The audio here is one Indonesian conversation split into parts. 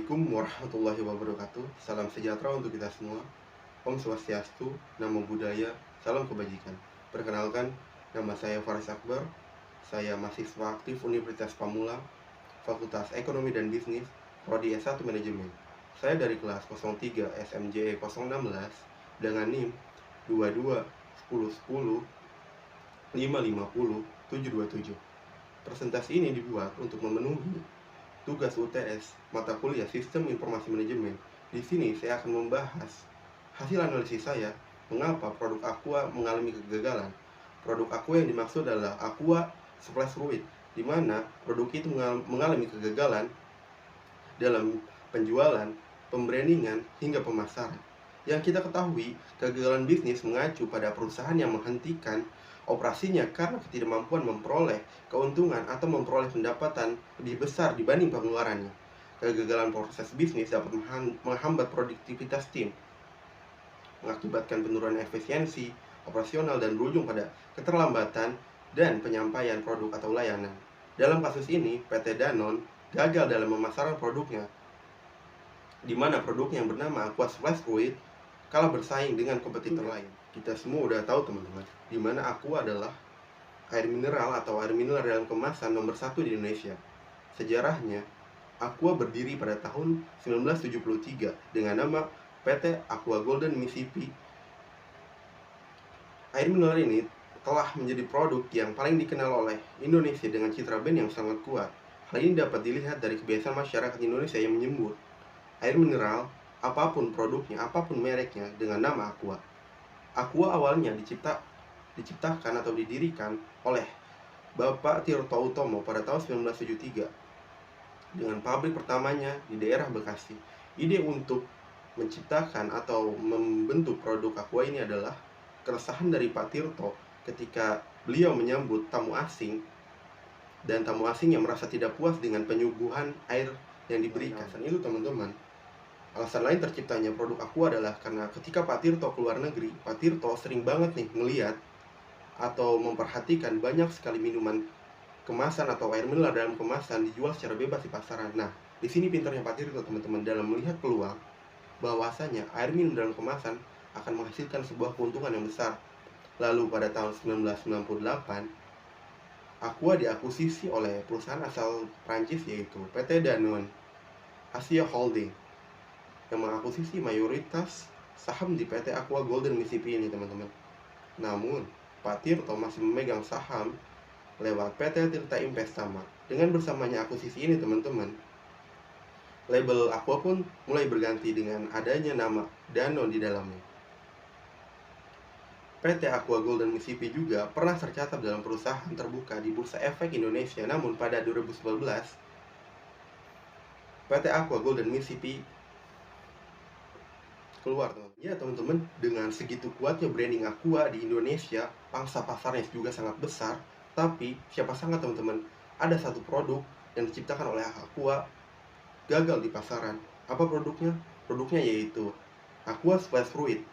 Assalamualaikum warahmatullahi wabarakatuh. Salam sejahtera untuk kita semua. Om Swastiastu, Namo Buddhaya, Salam Kebajikan. Perkenalkan, nama saya Faris Akbar. Saya mahasiswa aktif Universitas Pamulang, Fakultas Ekonomi dan Bisnis, Prodi S1 Manajemen. Saya dari kelas 03 SMJE 016 dengan NIM 22 10 10 550 727. Presentasi ini dibuat untuk memenuhi tugas UTS mata kuliah Sistem Informasi Manajemen. Di sini saya akan membahas hasil analisis saya mengapa produk Aqua mengalami kegagalan. Produk Aqua yang dimaksud adalah Aqua Splash Fluid, di mana produk itu mengalami kegagalan dalam penjualan, pembrandingan, hingga pemasaran. Yang kita ketahui, kegagalan bisnis mengacu pada perusahaan yang menghentikan operasinya karena ketidakmampuan memperoleh keuntungan atau memperoleh pendapatan lebih besar dibanding pengeluarannya. Kegagalan proses bisnis dapat menghambat produktivitas tim, mengakibatkan penurunan efisiensi operasional dan berujung pada keterlambatan dan penyampaian produk atau layanan. Dalam kasus ini, PT Danone gagal dalam memasarkan produknya, di mana produknya yang bernama Aqua Splash Fluid kalah bersaing dengan kompetitor lain. Kita semua udah tahu teman-teman, di mana Aqua adalah air mineral atau air mineral dalam kemasan nomor 1 di Indonesia. Sejarahnya, Aqua berdiri pada tahun 1973 dengan nama PT Aqua Golden Mississippi. Air mineral ini telah menjadi produk yang paling dikenal oleh Indonesia dengan citra brand yang sangat kuat. Hal ini dapat dilihat dari kebiasaan masyarakat Indonesia yang menyebut air mineral, apapun produknya, apapun mereknya, dengan nama Aqua. Aqua awalnya diciptakan atau didirikan oleh Bapak Tirto Utomo pada tahun 1973 dengan pabrik pertamanya di daerah Bekasi. Ide untuk menciptakan atau membentuk produk Aqua ini adalah keresahan dari Pak Tirto ketika beliau menyambut tamu asing, dan tamu asing yang merasa tidak puas dengan penyuguhan air yang diberikan. Alasan itu teman-teman, alasan lain terciptanya produk Aqua adalah karena ketika Pak Tirto keluar negeri, Pak Tirto sering banget nih melihat atau memperhatikan banyak sekali minuman kemasan atau air mineral dalam kemasan dijual secara bebas di pasaran. Nah, di sini pintarnya Pak Tirto teman-teman dalam melihat peluang bahwasanya air minum dalam kemasan akan menghasilkan sebuah keuntungan yang besar. Lalu pada tahun 1998, Aqua diakuisisi oleh perusahaan asal Prancis yaitu PT Danone Asia Holding yang mengakuisisi mayoritas saham di PT Aqua Golden Mississippi ini teman-teman. Namun, Pak Tirto masih memegang saham lewat PT Tirta Investama. Dengan bersamanya akuisisi ini teman-teman, label Aqua pun mulai berganti dengan adanya nama Danone di dalamnya. PT Aqua Golden Mississippi juga pernah tercatat dalam perusahaan terbuka di Bursa Efek Indonesia. Namun pada 2019, PT Aqua Golden Mississippi keluar teman-teman. Dengan segitu kuatnya branding Aqua di Indonesia, pangsa pasarnya juga sangat besar. Tapi siapa sangka teman-teman, ada satu produk yang diciptakan oleh Aqua gagal di pasaran. Apa produknya? Produknya yaitu Aqua Splash Fluid,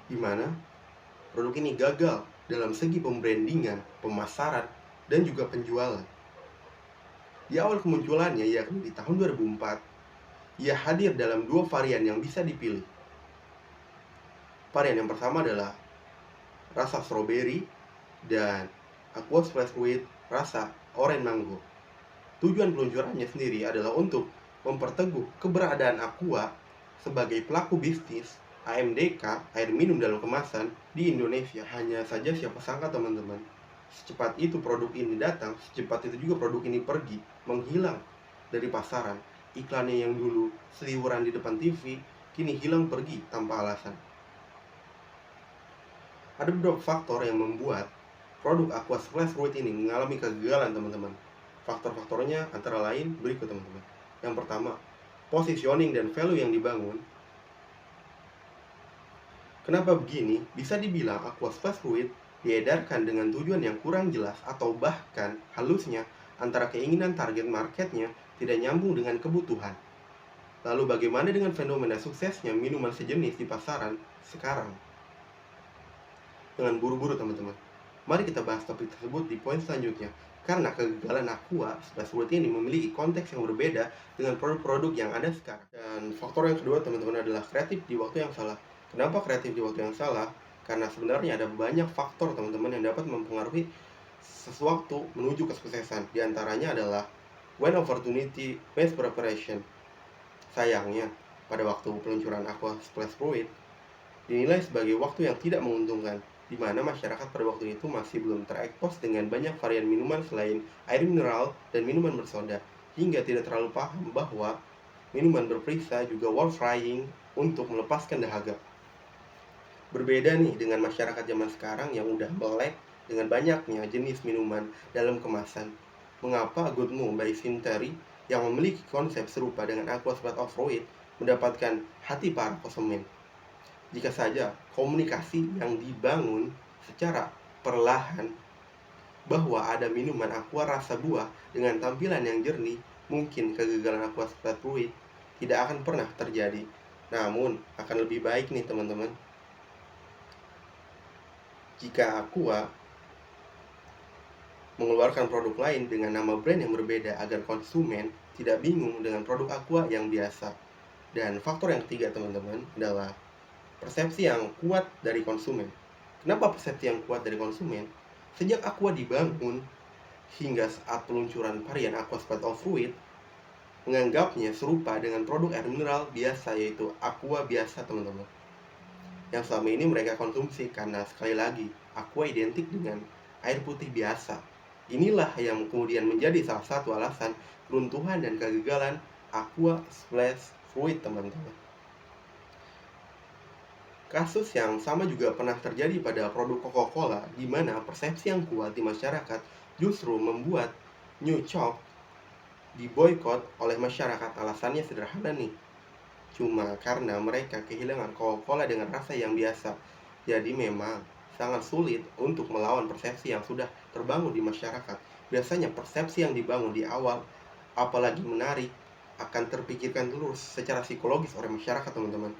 di mana produk ini gagal dalam segi pembrandingan, pemasaran, dan juga penjualan. Di awal kemunculannya, yakni di tahun 2004, ia hadir dalam dua varian yang bisa dipilih. Varian yang pertama adalah rasa strawberry dan Aqua Splash Fluid rasa orange mango. Tujuan peluncurannya sendiri adalah untuk memperteguh keberadaan Aqua sebagai pelaku bisnis AMDK, air minum dalam kemasan, di Indonesia. Hanya saja siapa sangka teman-teman, secepat itu produk ini datang, secepat itu juga produk ini pergi, menghilang dari pasaran. Iklannya yang dulu seliweran di depan TV, kini hilang pergi tanpa alasan. Ada beberapa faktor yang membuat produk Aqua Splash Fluid ini mengalami kegagalan teman-teman. Faktor-faktornya antara lain berikut teman-teman. Yang pertama, positioning dan value yang dibangun. Kenapa begini? Bisa dibilang Aqua Splash Fluid diedarkan dengan tujuan yang kurang jelas atau bahkan halusnya antara keinginan target marketnya tidak nyambung dengan kebutuhan. Lalu bagaimana dengan fenomena suksesnya minuman sejenis di pasaran sekarang? Dengan buru-buru teman-teman, mari kita bahas topik tersebut di poin selanjutnya. Karena kegagalan Aqua Splash Fruit ini memiliki konteks yang berbeda dengan produk-produk yang ada sekarang. Dan faktor yang kedua teman-teman adalah kreatif di waktu yang salah. Kenapa kreatif di waktu yang salah? Karena sebenarnya ada banyak faktor teman-teman yang dapat mempengaruhi sesuatu menuju kesuksesan. Di antaranya adalah when opportunity meets preparation. Sayangnya, pada waktu peluncuran Aqua Splash Fruit dinilai sebagai waktu yang tidak menguntungkan, di mana masyarakat pada waktu itu masih belum terekspos dengan banyak varian minuman selain air mineral dan minuman bersoda, hingga tidak terlalu paham bahwa minuman berperisa juga worth trying untuk melepaskan dahaga. Berbeda nih dengan masyarakat zaman sekarang yang udah melek dengan banyaknya jenis minuman dalam kemasan. Mengapa Good Moon by Sinteri yang memiliki konsep serupa dengan Aqua Splash of Fruit mendapatkan hati para konsumen? Jika saja komunikasi yang dibangun secara perlahan bahwa ada minuman aqua rasa buah dengan tampilan yang jernih, mungkin kegagalan Aqua Splash Fruit tidak akan pernah terjadi. Namun, akan lebih baik nih teman-teman, jika Aqua mengeluarkan produk lain dengan nama brand yang berbeda agar konsumen tidak bingung dengan produk Aqua yang biasa. Dan faktor yang ketiga teman-teman adalah persepsi yang kuat dari konsumen. Kenapa persepsi yang kuat dari konsumen? Sejak Aqua dibangun hingga saat peluncuran varian Aqua Splash of Fruit menganggapnya serupa dengan produk air mineral biasa, yaitu Aqua biasa teman-teman, yang selama ini mereka konsumsi, karena sekali lagi Aqua identik dengan air putih biasa. Inilah yang kemudian menjadi salah satu alasan keruntuhan dan kegagalan Aqua Splash Fruit teman-teman. Kasus yang sama juga pernah terjadi pada produk Coca-Cola, di mana persepsi yang kuat di masyarakat justru membuat New Chalk diboykot oleh masyarakat. Alasannya sederhana nih, cuma karena mereka kehilangan Coca-Cola dengan rasa yang biasa. Jadi memang sangat sulit untuk melawan persepsi yang sudah terbangun di masyarakat. Biasanya persepsi yang dibangun di awal, apalagi menarik, akan terpikirkan dulu secara psikologis oleh masyarakat teman-teman.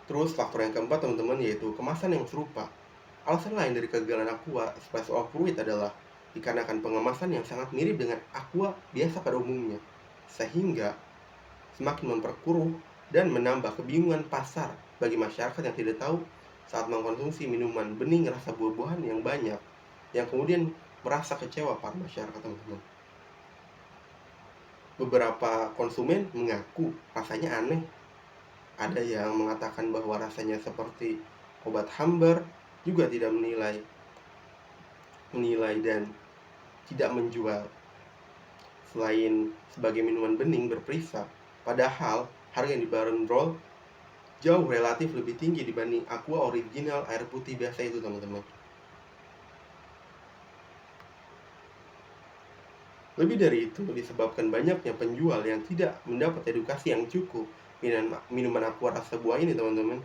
Terus faktor yang keempat teman-teman yaitu kemasan yang serupa. Alasan lain dari kegagalan Aqua Splash of Fruit adalah dikarenakan pengemasan yang sangat mirip dengan Aqua biasa pada umumnya, sehingga semakin memperkeruh dan menambah kebingungan pasar bagi masyarakat yang tidak tahu saat mengkonsumsi minuman bening rasa buah-buahan yang banyak, yang kemudian merasa kecewa para masyarakat teman-teman. Beberapa konsumen mengaku rasanya aneh. Ada yang mengatakan bahwa rasanya seperti obat hambar, juga tidak menilai dan tidak menjual selain sebagai minuman bening berperisa. Padahal harga yang dibanderol jauh relatif lebih tinggi dibanding Aqua original air putih biasa itu teman-teman. Lebih dari itu, disebabkan banyaknya penjual yang tidak mendapat edukasi yang cukup minuman Aqua rasa buah ini teman-teman,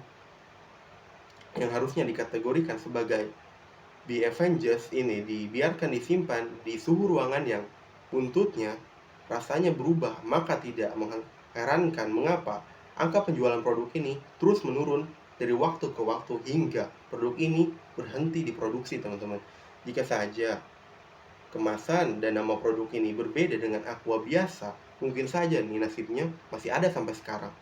yang harusnya dikategorikan sebagai Be Avengers ini dibiarkan disimpan di suhu ruangan yang buntutnya rasanya berubah. Maka tidak mengherankan mengapa angka penjualan produk ini terus menurun dari waktu ke waktu hingga produk ini berhenti diproduksi teman-teman. Jika saja kemasan dan nama produk ini berbeda dengan Aqua biasa, mungkin saja nih nasibnya masih ada sampai sekarang.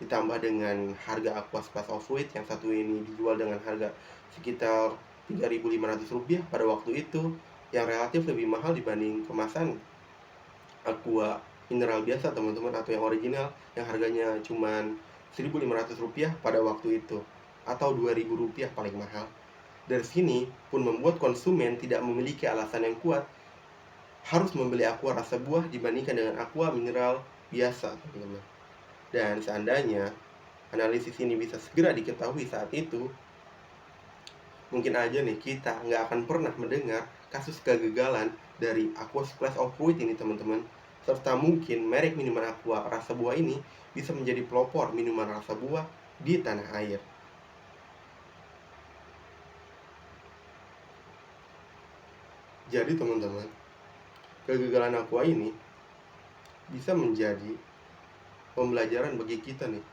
Ditambah dengan harga Aqua Splash of Fruit yang satu ini dijual dengan harga sekitar Rp3.500 pada waktu itu, yang relatif lebih mahal dibanding kemasan Aqua mineral biasa teman-teman, atau yang original yang harganya cuma Rp1.500 pada waktu itu, atau Rp2.000 paling mahal. Dari sini pun membuat konsumen tidak memiliki alasan yang kuat harus membeli Aqua rasa buah dibandingkan dengan Aqua mineral biasa teman-teman. Dan seandainya analisis ini bisa segera diketahui saat itu, mungkin aja nih kita nggak akan pernah mendengar kasus kegagalan dari Aqua Splash of Fruit ini teman-teman. Serta mungkin merek minuman Aqua rasa buah ini bisa menjadi pelopor minuman rasa buah di tanah air. Jadi teman-teman, kegagalan Aqua ini bisa menjadi pembelajaran bagi kita nih.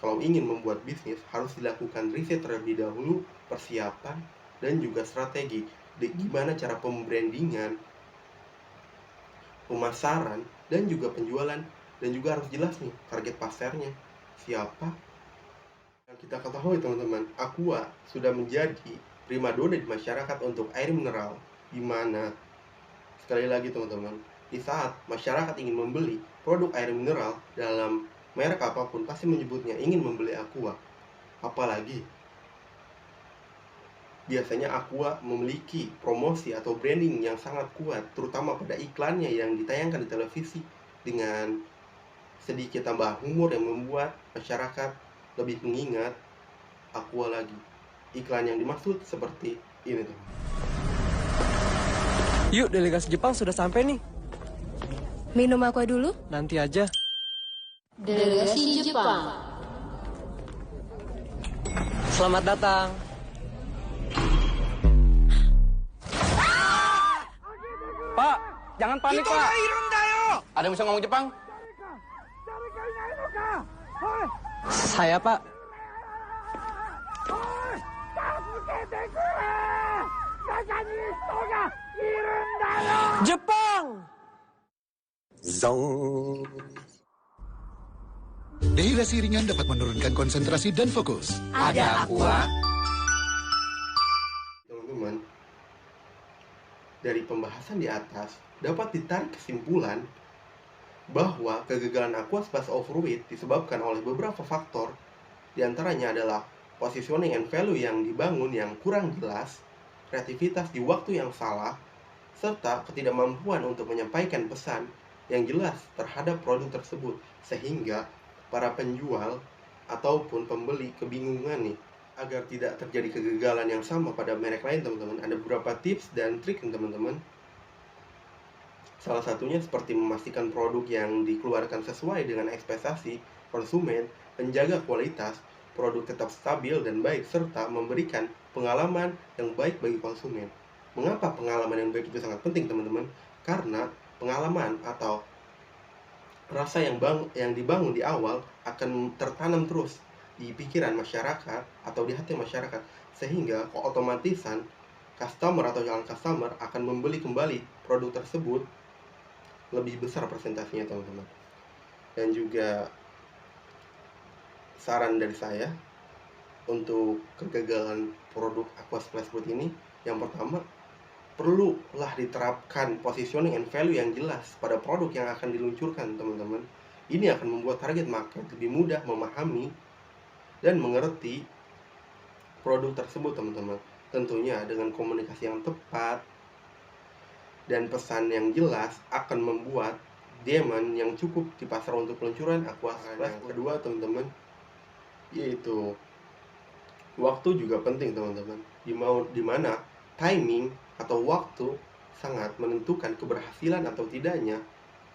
Kalau ingin membuat bisnis, harus dilakukan riset terlebih dahulu, persiapan, dan juga strategi. gimana cara pembrandingan, pemasaran, dan juga penjualan. Dan juga harus jelas nih target pasarnya siapa. Yang kita ketahui teman-teman, Aqua sudah menjadi primadona di masyarakat untuk air mineral, di mana sekali lagi teman-teman, di saat masyarakat ingin membeli produk air mineral dalam merek apapun, pasti menyebutnya ingin membeli Aqua. Apalagi biasanya Aqua memiliki promosi atau branding yang sangat kuat, terutama pada iklannya yang ditayangkan di televisi, dengan sedikit tambahan humor yang membuat masyarakat lebih mengingat Aqua lagi. Iklan yang dimaksud seperti ini tuh. Yuk, delegasi Jepang sudah sampai nih. Minum aqua dulu? Nanti aja. Delegasi Jepang. Selamat datang. Pak, jangan panik, Pak. Ada yang bisa ngomong Jepang? Saya, Pak. Jepang! Zong. Dehidrasi ringan dapat menurunkan konsentrasi dan fokus. Ada aqua. Teman-teman, dari pembahasan di atas dapat ditarik kesimpulan bahwa kegagalan Aqua Splash of Fruit disebabkan oleh beberapa faktor. Di antaranya adalah positioning and value yang dibangun yang kurang jelas, kreativitas di waktu yang salah, serta ketidakmampuan untuk menyampaikan pesan yang jelas terhadap produk tersebut, sehingga para penjual ataupun pembeli kebingungan nih. Agar tidak terjadi kegagalan yang sama pada merek lain, teman-teman, ada beberapa tips dan trik, teman-teman. Salah satunya seperti memastikan produk yang dikeluarkan sesuai dengan ekspektasi konsumen, menjaga kualitas produk tetap stabil dan baik, serta memberikan pengalaman yang baik bagi konsumen. Mengapa pengalaman yang baik itu sangat penting, teman-teman? Karena pengalaman atau rasa yang dibangun di awal akan tertanam terus di pikiran masyarakat atau di hati masyarakat, sehingga keotomatisan customer atau calon customer akan membeli kembali produk tersebut lebih besar persentasenya, teman-teman. Dan juga saran dari saya untuk kegagalan produk Aqua Splash Fruit ini, yang pertama, perlulah diterapkan positioning and value yang jelas pada produk yang akan diluncurkan, teman-teman. Ini akan membuat target market lebih mudah memahami dan mengerti produk tersebut, teman-teman. Tentunya dengan komunikasi yang tepat dan pesan yang jelas akan membuat demand yang cukup di pasar untuk peluncuran Aqua Splash. Yang kedua, teman-teman, yaitu waktu juga penting, teman-teman. Di mana timing atau waktu sangat menentukan keberhasilan atau tidaknya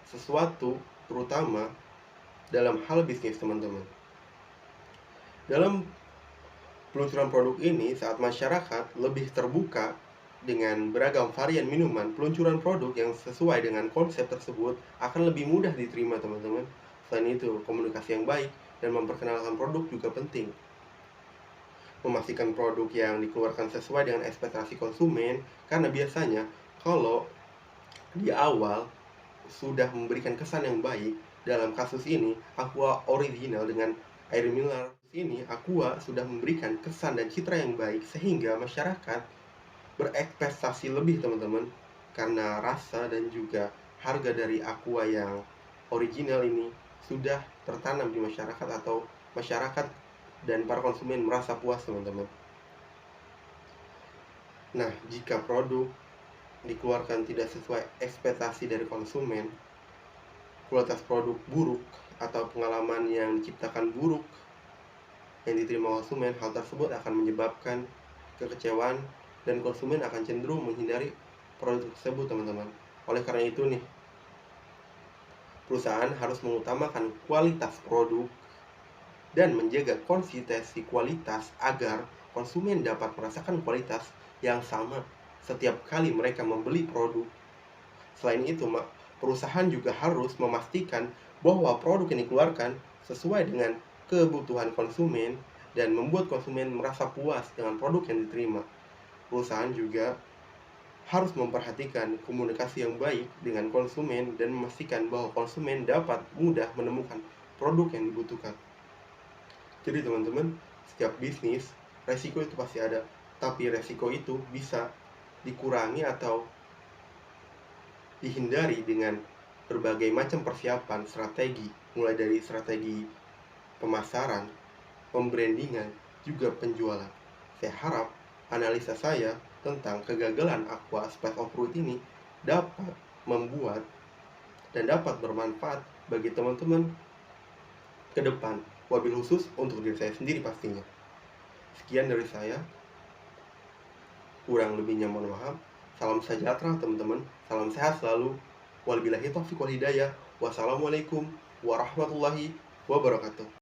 sesuatu, terutama dalam hal bisnis, teman-teman. Dalam peluncuran produk ini, saat masyarakat lebih terbuka dengan beragam varian minuman, peluncuran produk yang sesuai dengan konsep tersebut akan lebih mudah diterima, teman-teman. Selain itu, komunikasi yang baik dan memperkenalkan produk juga penting. Memastikan produk yang dikeluarkan sesuai dengan ekspektasi konsumen, karena biasanya kalau di awal sudah memberikan kesan yang baik, dalam kasus ini Aqua Original dengan air mineral ini, Aqua sudah memberikan kesan dan citra yang baik sehingga masyarakat berekspektasi lebih, teman-teman, karena rasa dan juga harga dari Aqua yang original ini sudah tertanam di masyarakat, atau masyarakat dan para konsumen merasa puas, teman-teman. Nah, jika produk dikeluarkan tidak sesuai ekspektasi dari konsumen, kualitas produk buruk atau pengalaman yang diciptakan buruk yang diterima konsumen, hal tersebut akan menyebabkan kekecewaan dan konsumen akan cenderung menghindari produk tersebut, teman-teman. Oleh karena itu nih, perusahaan harus mengutamakan kualitas produk dan menjaga konsistensi kualitas agar konsumen dapat merasakan kualitas yang sama setiap kali mereka membeli produk. Selain itu, perusahaan juga harus memastikan bahwa produk yang dikeluarkan sesuai dengan kebutuhan konsumen dan membuat konsumen merasa puas dengan produk yang diterima. Perusahaan juga harus memperhatikan komunikasi yang baik dengan konsumen dan memastikan bahwa konsumen dapat mudah menemukan produk yang dibutuhkan. Jadi teman-teman, setiap bisnis, resiko itu pasti ada. Tapi resiko itu bisa dikurangi atau dihindari dengan berbagai macam persiapan strategi, mulai dari strategi pemasaran, pembrandingan, juga penjualan. Saya harap analisa saya tentang kegagalan Aqua Splash of Fruit ini dapat membuat dan dapat bermanfaat bagi teman-teman ke depan, wabil khusus untuk diri saya sendiri pastinya. Sekian dari saya, kurang lebihnya mohon maaf. Salam sejahtera teman-teman, salam sehat selalu. Wabillahi taufiq wal hidayah. Wassalamualaikum warahmatullahi wabarakatuh.